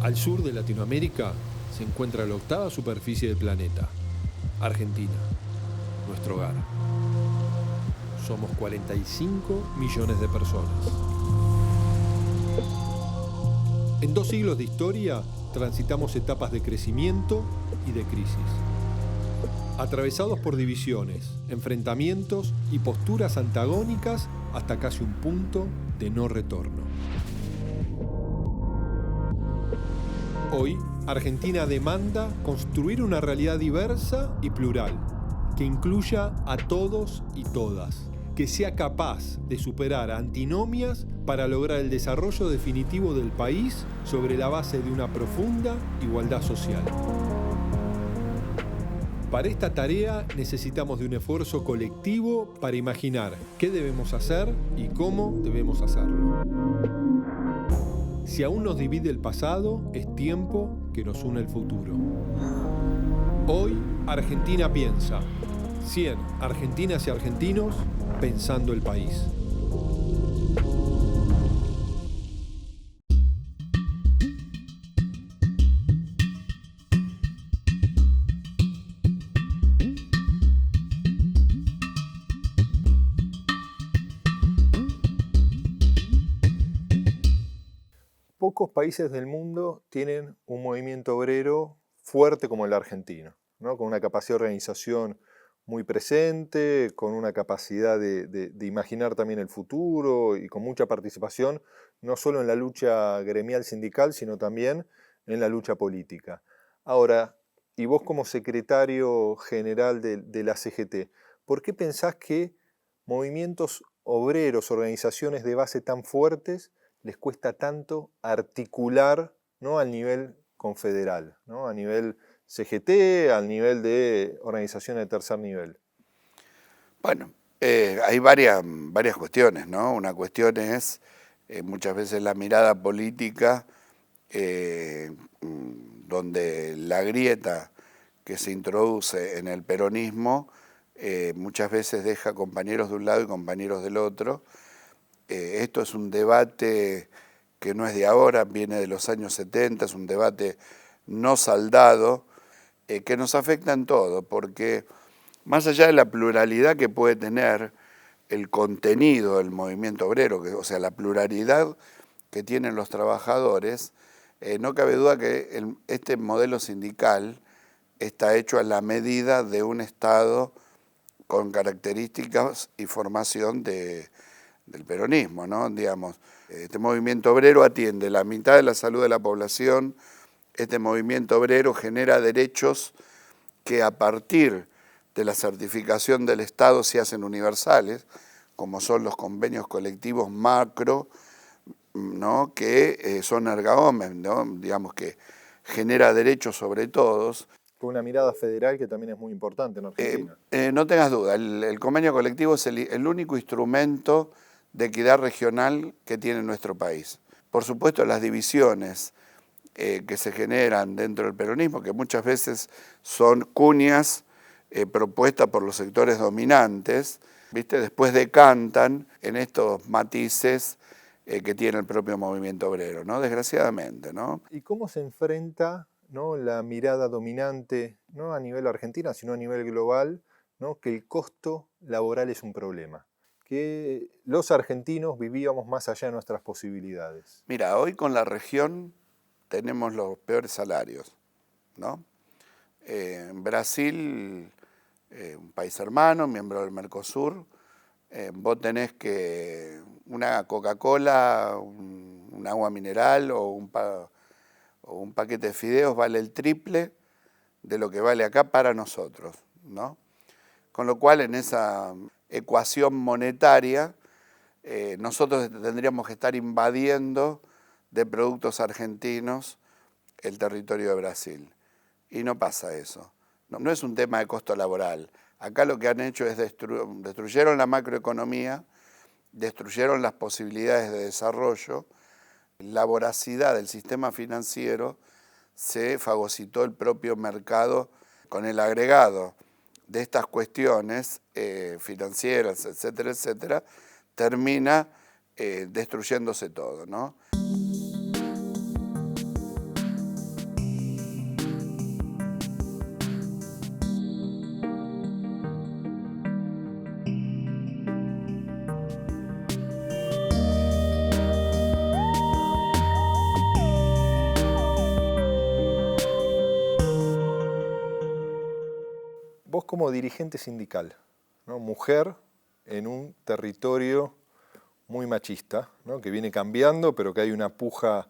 Al sur de Latinoamérica se encuentra la octava superficie del planeta, Argentina, nuestro hogar. Somos 45 millones de personas. En 2 siglos de historia transitamos etapas de crecimiento y de crisis, atravesados por divisiones, enfrentamientos y posturas antagónicas hasta casi un punto de no retorno. Hoy, Argentina demanda construir una realidad diversa y plural, que incluya a todos y todas, que sea capaz de superar antinomias para lograr el desarrollo definitivo del país sobre la base de una profunda igualdad social. Para esta tarea necesitamos de un esfuerzo colectivo para imaginar qué debemos hacer y cómo debemos hacerlo. Si aún nos divide el pasado, es tiempo que nos une el futuro. Hoy, Argentina piensa. 100 argentinas y argentinos pensando el país. Pocos países del mundo tienen un movimiento obrero fuerte como el argentino, ¿no? Con una capacidad de organización muy presente, con una capacidad de imaginar también el futuro y con mucha participación, no solo en la lucha gremial sindical, sino también en la lucha política. Ahora, y vos como secretario general de la CGT, ¿por qué pensás que movimientos obreros, organizaciones de base tan fuertes, les cuesta tanto articular, ¿no?, al nivel confederal, ¿no?, a nivel CGT, al nivel de organizaciones de tercer nivel? Bueno, hay varias cuestiones, ¿no? Una cuestión es muchas veces la mirada política, donde la grieta que se introduce en el peronismo muchas veces deja compañeros de un lado y compañeros del otro. Esto es un debate que no es de ahora, viene de los años 70, es un debate no saldado, que nos afecta en todo, porque más allá de la pluralidad que puede tener el contenido del movimiento obrero, o sea, la pluralidad que tienen los trabajadores, no cabe duda que este modelo sindical está hecho a la medida de un Estado con características y formación del peronismo, ¿no? Digamos, este movimiento obrero atiende la mitad de la salud de la población. Este movimiento obrero genera derechos que a partir de la certificación del Estado se hacen universales, como son los convenios colectivos macro, ¿no?, que son erga omnes, ¿no? Digamos que genera derechos sobre todos. Con una mirada federal que también es muy importante en Argentina. No tengas duda, el convenio colectivo es el único instrumento de equidad regional que tiene nuestro país. Por supuesto, las divisiones que se generan dentro del peronismo, que muchas veces son cuñas propuestas por los sectores dominantes, ¿viste?, después decantan en estos matices que tiene el propio movimiento obrero, ¿no?, desgraciadamente, ¿no? ¿Y cómo se enfrenta, ¿no?, la mirada dominante, no a nivel argentino, sino a nivel global, ¿no?, que el costo laboral es un problema? Que los argentinos vivíamos más allá de nuestras posibilidades. Mira, hoy con la región tenemos los peores salarios, ¿no? En Brasil, un país hermano, miembro del Mercosur, vos tenés que una Coca-Cola, un agua mineral o un paquete de fideos vale el triple de lo que vale acá para nosotros, ¿no? Con lo cual, en esa ecuación monetaria, nosotros tendríamos que estar invadiendo de productos argentinos el territorio de Brasil. Y no pasa eso. No es un tema de costo laboral. Acá lo que han hecho es destruyeron la macroeconomía, destruyeron las posibilidades de desarrollo, la voracidad del sistema financiero, se fagocitó el propio mercado con el agregado de estas cuestiones financieras, etcétera, etcétera, termina destruyéndose todo, ¿no? vos como dirigente sindical, ¿no? Mujer en un territorio muy machista, ¿no? Que viene cambiando, pero que hay una puja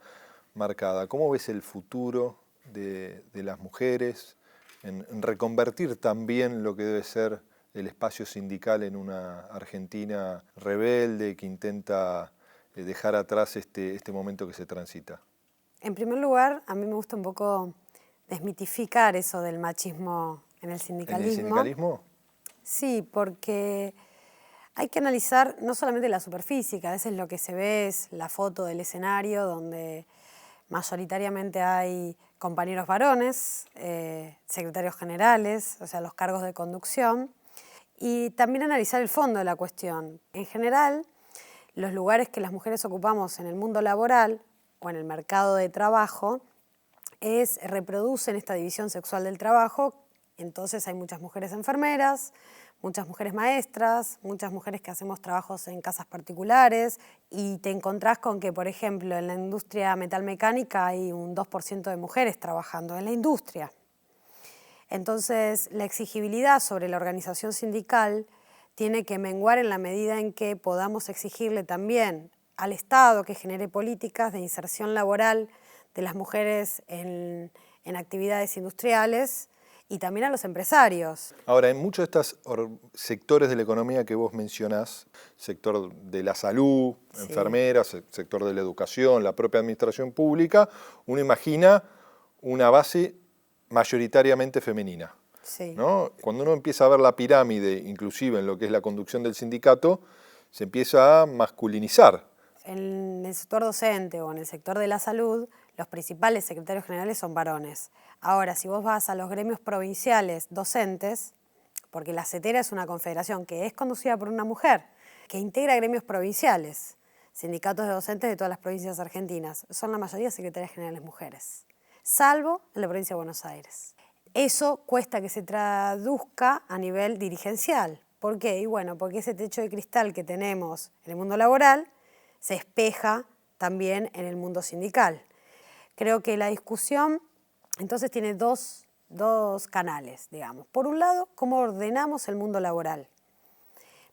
marcada. ¿Cómo ves el futuro de las mujeres en reconvertir también lo que debe ser el espacio sindical en una Argentina rebelde que intenta dejar atrás este momento que se transita? En primer lugar, a mí me gusta un poco desmitificar eso del machismo en el sindicalismo. ¿En el sindicalismo? Sí, porque hay que analizar no solamente la superficie, que a veces lo que se ve es la foto del escenario donde mayoritariamente hay compañeros varones, secretarios generales, o sea, los cargos de conducción, y también analizar el fondo de la cuestión. En general, los lugares que las mujeres ocupamos en el mundo laboral o en el mercado de trabajo reproducen esta división sexual del trabajo. Entonces hay muchas mujeres enfermeras, muchas mujeres maestras, muchas mujeres que hacemos trabajos en casas particulares, y te encontrás con que, por ejemplo, en la industria metalmecánica hay un 2% de mujeres trabajando en la industria. Entonces, la exigibilidad sobre la organización sindical tiene que menguar en la medida en que podamos exigirle también al Estado que genere políticas de inserción laboral de las mujeres en actividades industriales, y también a los empresarios. Ahora, en muchos de estos sectores de la economía que vos mencionás, sector de la salud, Sí. enfermeras, sector de la educación, la propia administración pública, uno imagina una base mayoritariamente femenina. Sí. ¿No? Cuando uno empieza a ver la pirámide, inclusive en lo que es la conducción del sindicato, se empieza a masculinizar. En el sector docente o en el sector de la salud, los principales secretarios generales son varones. Ahora, si vos vas a los gremios provinciales docentes, porque la CETERA es una confederación que es conducida por una mujer, que integra gremios provinciales, sindicatos de docentes de todas las provincias argentinas, son la mayoría secretarias generales mujeres, salvo en la provincia de Buenos Aires. Eso cuesta que se traduzca a nivel dirigencial. ¿Por qué? Y bueno, porque ese techo de cristal que tenemos en el mundo laboral se espeja también en el mundo sindical. Creo que la discusión entonces tiene dos canales, digamos. Por un lado, cómo ordenamos el mundo laboral.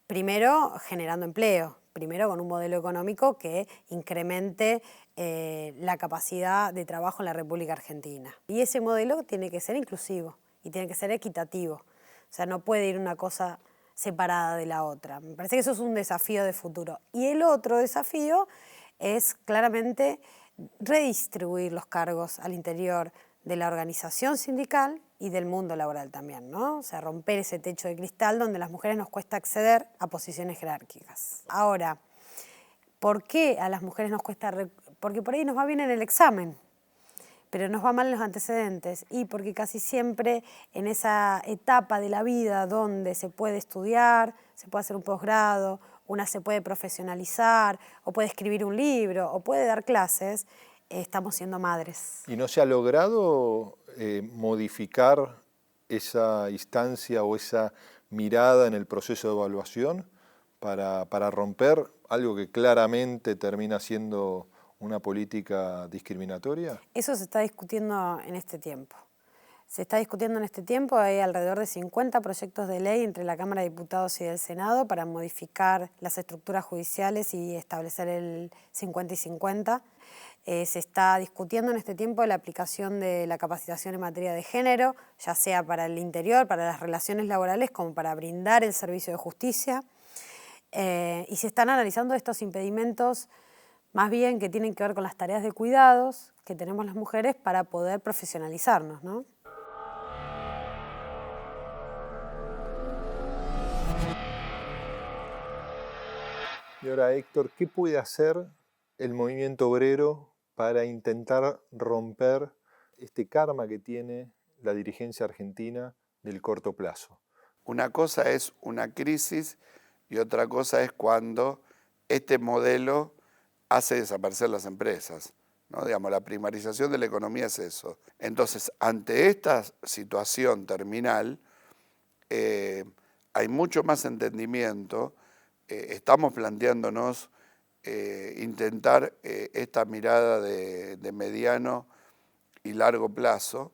Primero, generando empleo. Primero, con un modelo económico que incremente la capacidad de trabajo en la República Argentina. Y ese modelo tiene que ser inclusivo y tiene que ser equitativo. O sea, no puede ir una cosa separada de la otra. Me parece que eso es un desafío de futuro. Y el otro desafío es claramente redistribuir los cargos al interior de la organización sindical y del mundo laboral también, ¿no? O sea, romper ese techo de cristal donde a las mujeres nos cuesta acceder a posiciones jerárquicas. Ahora, ¿por qué a las mujeres nos cuesta? Porque por ahí nos va bien en el examen, pero nos va mal en los antecedentes, y porque casi siempre en esa etapa de la vida donde se puede estudiar, se puede hacer un posgrado, una se puede profesionalizar, o puede escribir un libro, o puede dar clases, estamos siendo madres. ¿Y no se ha logrado modificar esa instancia o esa mirada en el proceso de evaluación para romper algo que claramente termina siendo una política discriminatoria? Eso se está discutiendo en este tiempo. Hay alrededor de 50 proyectos de ley entre la Cámara de Diputados y del Senado para modificar las estructuras judiciales y establecer el 50 y 50. Se está discutiendo en este tiempo la aplicación de la capacitación en materia de género, ya sea para el interior, para las relaciones laborales, como para brindar el servicio de justicia. Y se están analizando estos impedimentos más bien que tienen que ver con las tareas de cuidados que tenemos las mujeres para poder profesionalizarnos, ¿no? Y ahora, Héctor, ¿qué puede hacer el movimiento obrero para intentar romper este karma que tiene la dirigencia argentina del corto plazo? Una cosa es una crisis y otra cosa es cuando este modelo hace desaparecer las empresas, ¿no? Digamos, la primarización de la economía es eso. Entonces, ante esta situación terminal, hay mucho más entendimiento. Estamos planteándonos intentar esta mirada de mediano y largo plazo,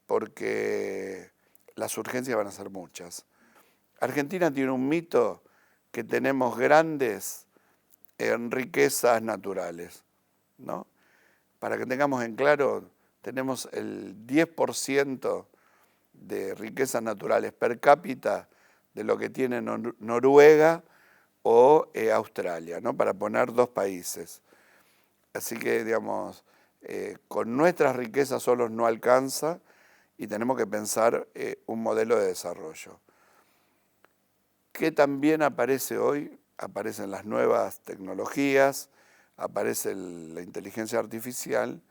porque las urgencias van a ser muchas. Argentina tiene un mito que tenemos grandes riquezas naturales, ¿no? Para que tengamos en claro, tenemos el 10% de riquezas naturales per cápita de lo que tiene Noruega o Australia, ¿no? Para poner 2 países. Así que, digamos, con nuestras riquezas solos no alcanza y tenemos que pensar un modelo de desarrollo. ¿Qué también aparece hoy? Aparecen las nuevas tecnologías, aparece la inteligencia artificial,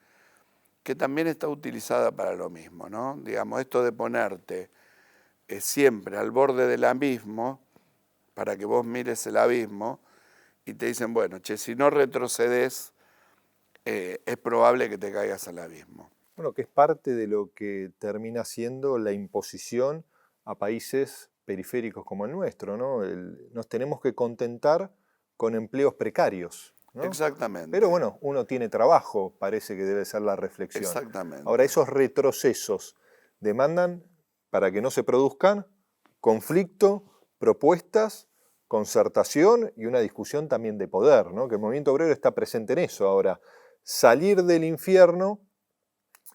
que también está utilizada para lo mismo, ¿no? Digamos, esto de ponerte siempre al borde del abismo, para que vos mires el abismo, y te dicen, bueno, che, si no retrocedes, es probable que te caigas al abismo. Bueno, que es parte de lo que termina siendo la imposición a países periféricos como el nuestro, ¿no? Nos tenemos que contentar con empleos precarios, ¿no? Exactamente. Pero bueno, uno tiene trabajo, parece que debe ser la reflexión. Exactamente. Ahora, esos retrocesos demandan, para que no se produzcan, conflicto, propuestas, concertación y una discusión también de poder, ¿no? Que el movimiento obrero está presente en eso. Ahora, salir del infierno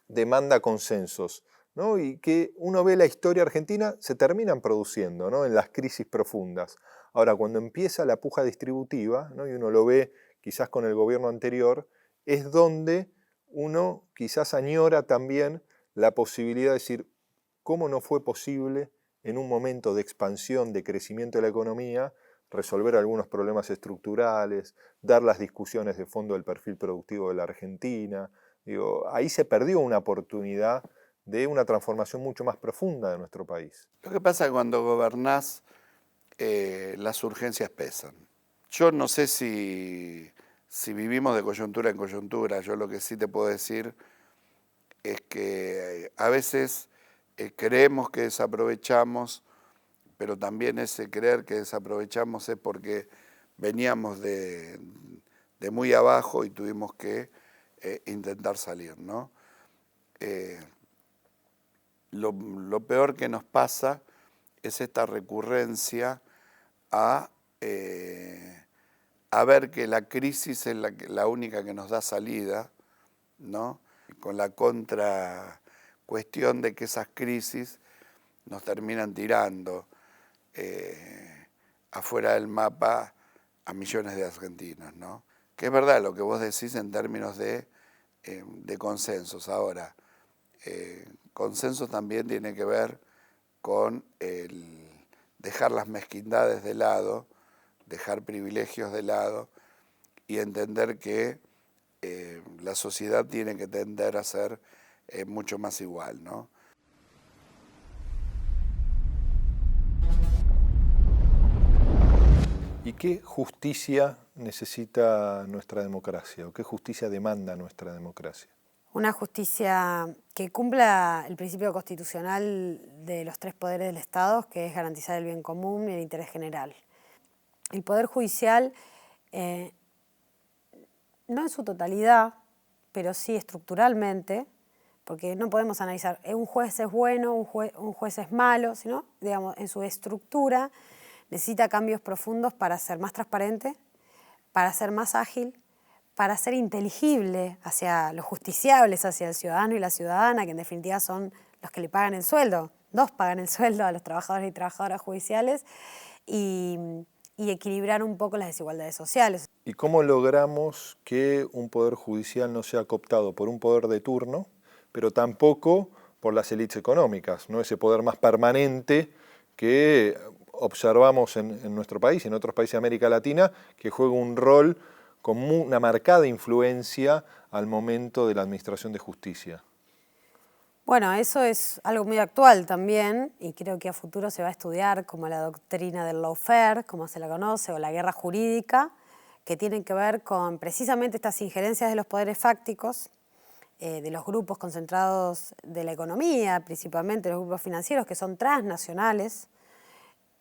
demanda consensos, ¿no? Y que uno ve la historia argentina, se terminan produciendo, ¿no? En las crisis profundas. Ahora, cuando empieza la puja distributiva, ¿no? Y uno lo ve quizás con el gobierno anterior, es donde uno quizás añora también la posibilidad de decir, ¿cómo no fue posible en un momento de expansión, de crecimiento de la economía, resolver algunos problemas estructurales, dar las discusiones de fondo del perfil productivo de la Argentina? Digo, ahí se perdió una oportunidad de una transformación mucho más profunda de nuestro país. Lo que pasa es que cuando gobernás, las urgencias pesan. Yo no sé si vivimos de coyuntura en coyuntura. Yo lo que sí te puedo decir es que a veces creemos que desaprovechamos, pero también ese creer que desaprovechamos es porque veníamos de muy abajo y tuvimos que intentar salir, ¿no? Lo peor que nos pasa es esta recurrencia a ver que la crisis es la única que nos da salida, ¿no? Con la contracuestión de que esas crisis nos terminan tirando afuera del mapa a millones de argentinos, ¿no? Que es verdad lo que vos decís en términos de consensos. Ahora, consenso también tiene que ver con el dejar las mezquindades de lado, dejar privilegios de lado y entender que la sociedad tiene que tender a ser mucho más igual, ¿no? ¿Y qué justicia necesita nuestra democracia o qué justicia demanda nuestra democracia? Una justicia que cumpla el principio constitucional de los 3 poderes del Estado, que es garantizar el bien común y el interés general. El Poder Judicial, no en su totalidad, pero sí estructuralmente, porque no podemos analizar, un juez es bueno, un juez es malo, sino, digamos, en su estructura necesita cambios profundos para ser más transparente, para ser más ágil, para ser inteligible hacia los justiciables, hacia el ciudadano y la ciudadana, que en definitiva son los que le pagan el sueldo. 2 pagan el sueldo a los trabajadores y trabajadoras judiciales, y equilibrar un poco las desigualdades sociales. ¿Y cómo logramos que un poder judicial no sea cooptado por un poder de turno, pero tampoco por las élites económicas, ¿no? Ese poder más permanente que observamos en nuestro país y en otros países de América Latina, que juega un rol con una marcada influencia al momento de la administración de justicia? Bueno, eso es algo muy actual también, y creo que a futuro se va a estudiar como la doctrina del lawfare, como se la conoce, o la guerra jurídica, que tienen que ver con precisamente estas injerencias de los poderes fácticos, de los grupos concentrados de la economía, principalmente los grupos financieros, que son transnacionales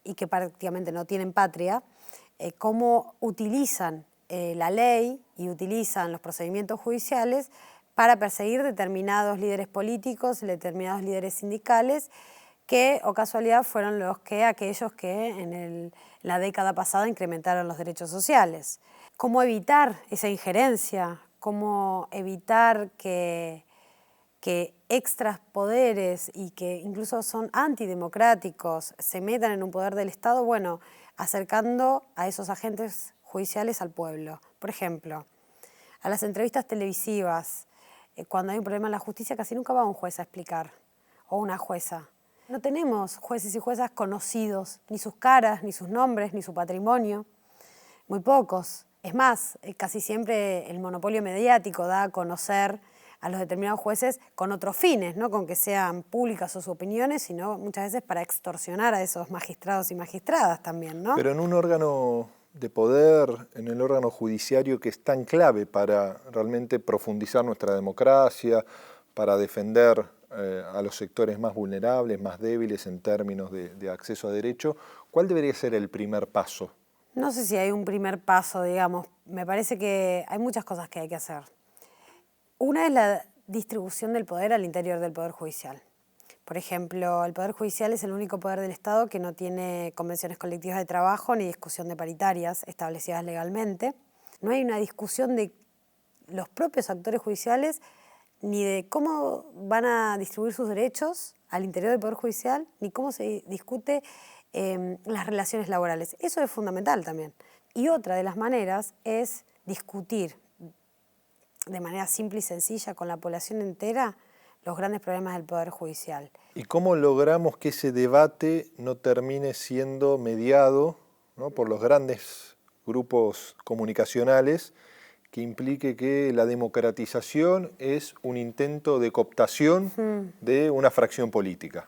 y que prácticamente no tienen patria, cómo utilizan la ley y utilizan los procedimientos judiciales para perseguir determinados líderes políticos, determinados líderes sindicales, que, o casualidad, fueron aquellos que en la década pasada incrementaron los derechos sociales. ¿Cómo evitar esa injerencia? ¿Cómo evitar que extras poderes y que incluso son antidemocráticos se metan en un poder del Estado? Bueno, acercando a esos agentes judiciales al pueblo. Por ejemplo, a las entrevistas televisivas, cuando hay un problema en la justicia, casi nunca va un juez a explicar, o una jueza. No tenemos jueces y juezas conocidos, ni sus caras, ni sus nombres, ni su patrimonio. Muy pocos. Es más, casi siempre el monopolio mediático da a conocer a los determinados jueces con otros fines, no con que sean públicas sus opiniones, sino muchas veces para extorsionar a esos magistrados y magistradas también, ¿no? Pero en un órgano de poder, en el órgano judiciario, que es tan clave para realmente profundizar nuestra democracia, para defender a los sectores más vulnerables, más débiles en términos de acceso a derecho, ¿cuál debería ser el primer paso? No sé si hay un primer paso, digamos. Me parece que hay muchas cosas que hay que hacer. Una es la distribución del poder al interior del Poder Judicial. Por ejemplo, el Poder Judicial es el único poder del Estado que no tiene convenciones colectivas de trabajo ni discusión de paritarias establecidas legalmente. No hay una discusión de los propios actores judiciales ni de cómo van a distribuir sus derechos al interior del Poder Judicial, ni cómo se discute las relaciones laborales. Eso es fundamental también. Y otra de las maneras es discutir de manera simple y sencilla con la población entera los grandes problemas del Poder Judicial. ¿Y cómo logramos que ese debate no termine siendo mediado, ¿no?, por los grandes grupos comunicacionales, que implique que la democratización es un intento de cooptación de una fracción política?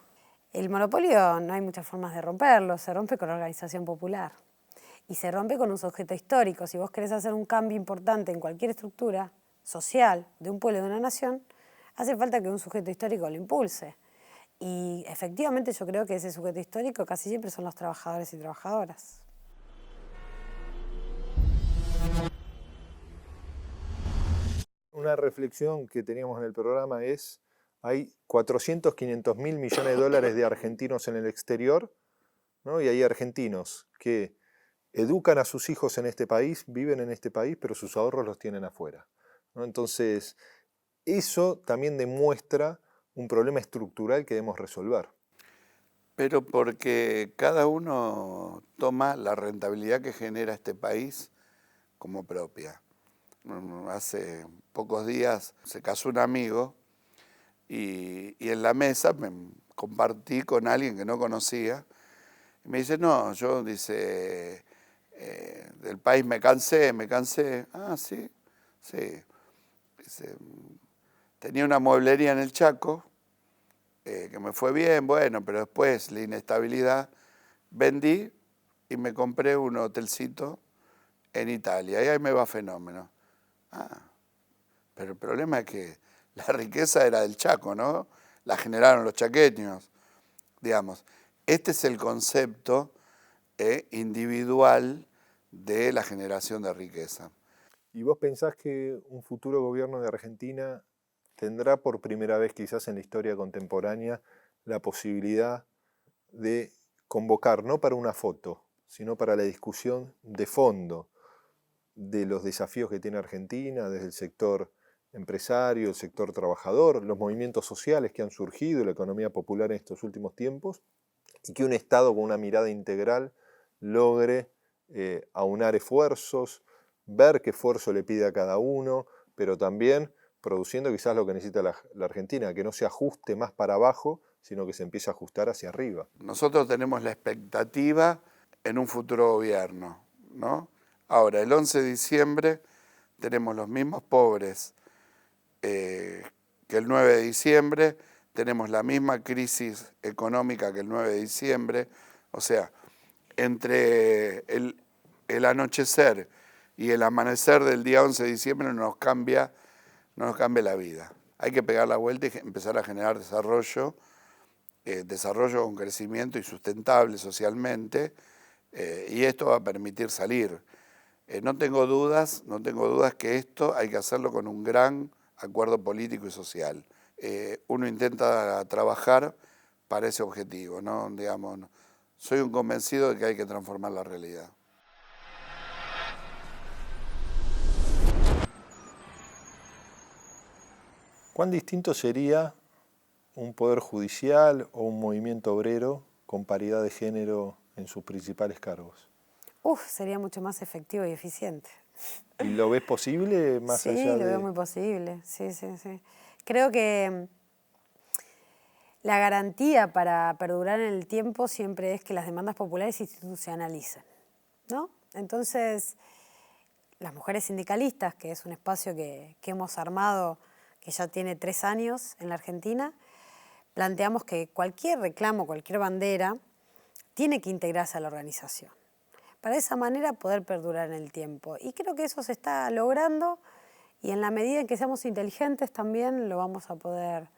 El monopolio no hay muchas formas de romperlo, se rompe con la organización popular y se rompe con un sujeto histórico. Si vos querés hacer un cambio importante en cualquier estructura social de un pueblo, de una nación, hace falta que un sujeto histórico lo impulse. Y efectivamente yo creo que ese sujeto histórico casi siempre son los trabajadores y trabajadoras. Una reflexión que teníamos en el programa es: hay 400, 500 mil millones de dólares de argentinos en el exterior, ¿no? Y hay argentinos que educan a sus hijos en este país, viven en este país, pero sus ahorros los tienen afuera, ¿no? Entonces, eso también demuestra un problema estructural que debemos resolver. Pero porque cada uno toma la rentabilidad que genera este país como propia. Hace pocos días se casó un amigo y en la mesa me compartí con alguien que no conocía. Y me dice, no, yo, dice, del país me cansé. Ah, sí, sí. Dice, tenía una mueblería en el Chaco, que me fue bien, bueno, pero después la inestabilidad, vendí y me compré un hotelcito en Italia, y ahí me va fenómeno. Ah, pero el problema es que la riqueza era del Chaco, ¿no? La generaron los chaqueños, digamos. Este es el concepto individual de la generación de riqueza. ¿Y vos pensás que un futuro gobierno de Argentina tendrá por primera vez quizás en la historia contemporánea la posibilidad de convocar, no para una foto, sino para la discusión de fondo de los desafíos que tiene Argentina desde el sector empresario, el sector trabajador, los movimientos sociales que han surgido, la economía popular en estos últimos tiempos, y que un Estado con una mirada integral logre aunar esfuerzos, ver qué esfuerzo le pide a cada uno, pero también produciendo quizás lo que necesita la Argentina, que no se ajuste más para abajo, sino que se empiece a ajustar hacia arriba. Nosotros tenemos la expectativa en un futuro gobierno, ¿no? Ahora, el 11 de diciembre tenemos los mismos pobres que el 9 de diciembre, tenemos la misma crisis económica que el 9 de diciembre, o sea, entre el anochecer y el amanecer del día 11 de diciembre no nos cambia la vida. Hay que pegar la vuelta y empezar a generar desarrollo con crecimiento y sustentable socialmente, y esto va a permitir salir. No tengo dudas que esto hay que hacerlo con un gran acuerdo político y social. Uno intenta trabajar para ese objetivo, ¿no? Digamos, soy un convencido de que hay que transformar la realidad. ¿Cuán distinto sería un poder judicial o un movimiento obrero con paridad de género en sus principales cargos? Sería mucho más efectivo y eficiente. ¿Y lo ves posible más allá de...? Sí, lo veo muy posible, sí. Creo que la garantía para perdurar en el tiempo siempre es que las demandas populares se institucionalicen, ¿no? Entonces, las mujeres sindicalistas, que es un espacio que hemos armado, que ya tiene 3 años en la Argentina, planteamos que cualquier reclamo, cualquier bandera, tiene que integrarse a la organización, para de esa manera poder perdurar en el tiempo. Y creo que eso se está logrando y en la medida en que seamos inteligentes también lo vamos a poder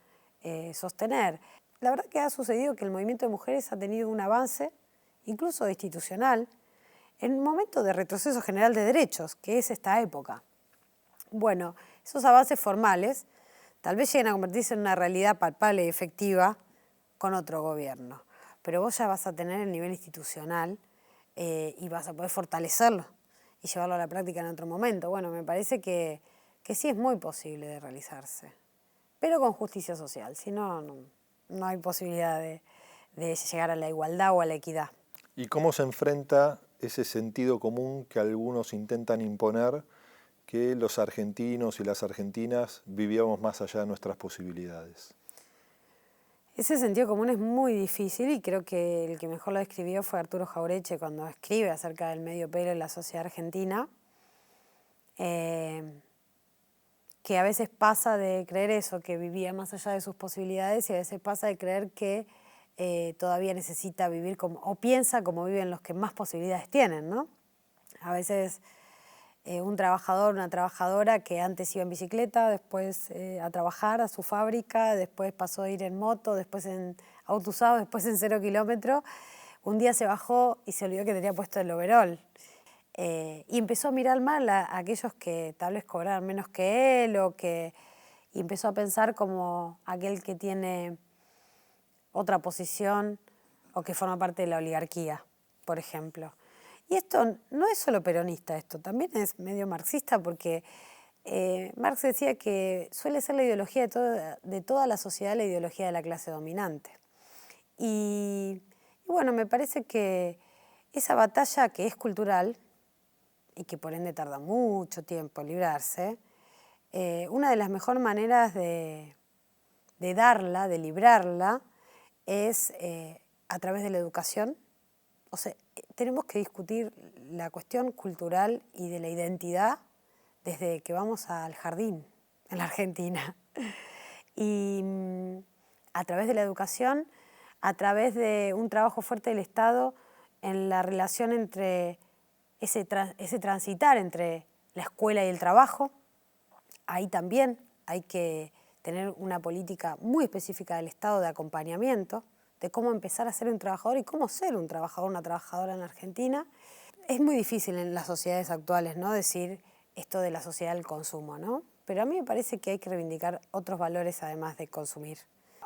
sostener. La verdad que ha sucedido que el movimiento de mujeres ha tenido un avance, incluso institucional, en un momento de retroceso general de derechos, que es esta época. Bueno, esos avances formales tal vez lleguen a convertirse en una realidad palpable y efectiva con otro gobierno, pero vos ya vas a tener el nivel institucional y vas a poder fortalecerlo y llevarlo a la práctica en otro momento. Bueno, me parece que sí es muy posible de realizarse, pero con justicia social, si no, no hay posibilidad de llegar a la igualdad o a la equidad. ¿Y cómo se enfrenta ese sentido común que algunos intentan imponer, que los argentinos y las argentinas vivíamos más allá de nuestras posibilidades? Ese sentido común es muy difícil y creo que el que mejor lo describió fue Arturo Jauretche cuando escribe acerca del medio pelo en la sociedad argentina, que a veces pasa de creer eso, que vivía más allá de sus posibilidades, y a veces pasa de creer que todavía necesita vivir como, o piensa como viven los que más posibilidades tienen, ¿no? A veces un trabajador, una trabajadora que antes iba en bicicleta, después a trabajar a su fábrica, después pasó a ir en moto, después en auto usado, después en 0 kilómetros, un día se bajó y se olvidó que tenía puesto el overol. Y empezó a mirar mal a aquellos que tal vez cobraban menos que él, y empezó a pensar como aquel que tiene otra posición o que forma parte de la oligarquía, por ejemplo. Y esto no es solo peronista, esto también es medio marxista, porque Marx decía que suele ser la ideología de toda la sociedad, la ideología de la clase dominante. Y bueno, me parece que esa batalla que es cultural y que por ende tarda mucho tiempo en librarse, una de las mejores maneras de darla, de librarla, es a través de la educación. O sea, tenemos que discutir la cuestión cultural y de la identidad desde que vamos al jardín en la Argentina. Y a través de la educación, a través de un trabajo fuerte del Estado en la relación entre ese transitar entre la escuela y el trabajo. Ahí también hay que tener una política muy específica del Estado de acompañamiento, de cómo empezar a ser un trabajador y cómo ser un trabajador, una trabajadora en la Argentina. Es muy difícil en las sociedades actuales, ¿no?, decir esto de la sociedad del consumo, ¿no? Pero a mí me parece que hay que reivindicar otros valores además de consumir.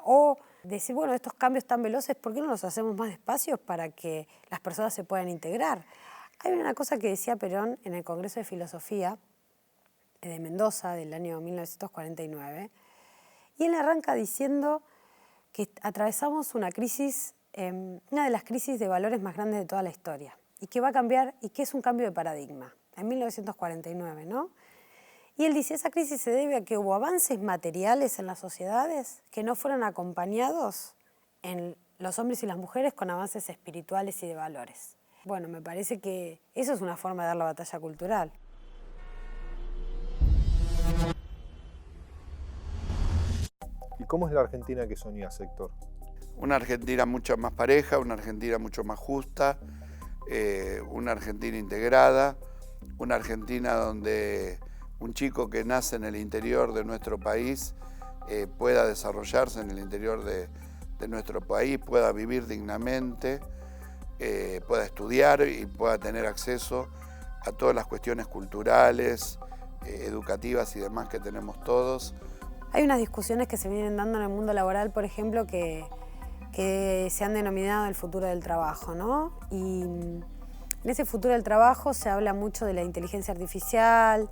O decir, bueno, estos cambios tan veloces, ¿por qué no los hacemos más despacios para que las personas se puedan integrar? Hay una cosa que decía Perón en el Congreso de Filosofía de Mendoza del año 1949, y él arranca diciendo que atravesamos una crisis, una de las crisis de valores más grandes de toda la historia, y que va a cambiar, y que es un cambio de paradigma, en 1949, ¿no? Y él dice, esa crisis se debe a que hubo avances materiales en las sociedades que no fueron acompañados en los hombres y las mujeres con avances espirituales y de valores. Bueno, me parece que eso es una forma de dar la batalla cultural. ¿Y cómo es la Argentina que soñás, Héctor? Una Argentina mucho más pareja, una Argentina mucho más justa, una Argentina integrada, una Argentina donde un chico que nace en el interior de nuestro país pueda desarrollarse en el interior de nuestro país, pueda vivir dignamente, pueda estudiar y pueda tener acceso a todas las cuestiones culturales, educativas y demás que tenemos todos. Hay unas discusiones que se vienen dando en el mundo laboral, por ejemplo, que que se han denominado el futuro del trabajo, ¿no? Y en ese futuro del trabajo se habla mucho de la inteligencia artificial,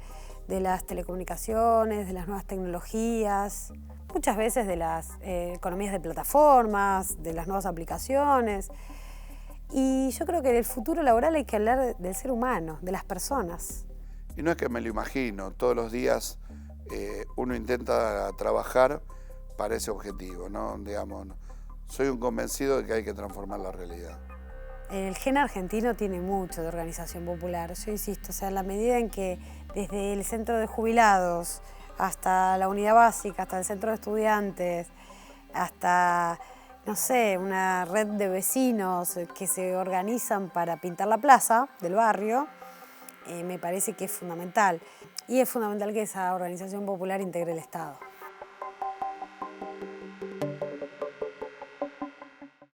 de las telecomunicaciones, de las nuevas tecnologías, muchas veces de las economías de plataformas, de las nuevas aplicaciones. Y yo creo que en el futuro laboral hay que hablar del ser humano, de las personas. Y no es que me lo imagino, todos los días uno intenta trabajar para ese objetivo, ¿no? Digamos, soy un convencido de que hay que transformar la realidad. El gen argentino tiene mucho de organización popular, yo insisto, o sea, en la medida en que desde el centro de jubilados hasta la unidad básica, hasta el centro de estudiantes, hasta, no sé, una red de vecinos que se organizan para pintar la plaza del barrio, me parece que es fundamental. Y es fundamental que esa organización popular integre el Estado.